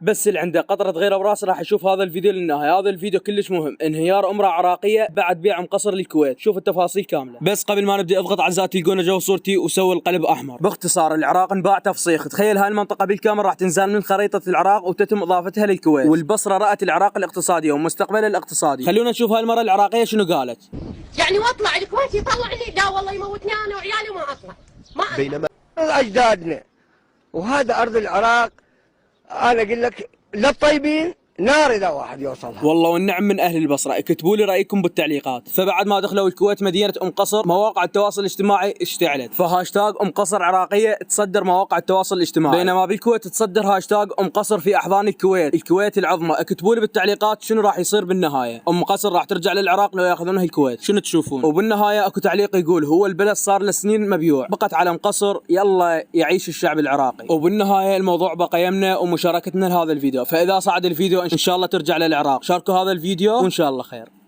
بس اللي عنده قطرة غيره براس راح يشوف هذا الفيديو للنهاية. هذا الفيديو كلش مهم. انهيار امرأة عراقية بعد بيع ام قصر للكويت. شوف التفاصيل كاملة. بس قبل ما نبدأ اضغط على زر تلقونه جو صورتي وسوي القلب احمر. باختصار العراق انباع تفصيخ. تخيل هاي المنطقة بالكامل راح تنزال من خريطة العراق وتتم اضافتها للكويت. والبصرة رأت العراق الاقتصادية ومستقبلها الاقتصادي. خلونا نشوف هاي المرأة العراقية شنو قالت. يعني واطلع الكويت يطلع لي لا والله يموتني انا وعيالي وما اطلع. ما بينما اجدادنا وهذا ارض العراق، انا اقول لك لا الطيبين نار اذا واحد يوصلها. والله والنعم من اهل البصره. اكتبوا لي رايكم بالتعليقات. فبعد ما دخلوا الكويت مدينه ام قصر مواقع التواصل الاجتماعي اشتعلت. فهاشتاج ام قصر عراقيه تصدر مواقع التواصل الاجتماعي، بينما بالكويت تصدر هاشتاج ام قصر في احضان الكويت، الكويت العظمى. اكتبوا لي بالتعليقات شنو راح يصير بالنهايه. ام قصر راح ترجع للعراق لو ياخذونها الكويت. شنو تشوفون؟ وبالنهايه اكو تعليق يقول هو البلد صار له سنين مبيوع، بقت على ام قصر، يلا يعيش الشعب العراقي. وبالنهايه الموضوع بقى يمنا ومشاركتنا لهذا الفيديو. فاذا صعد الفيديو ان شاء الله ترجع للعراق. شاركوا هذا الفيديو وان شاء الله خير.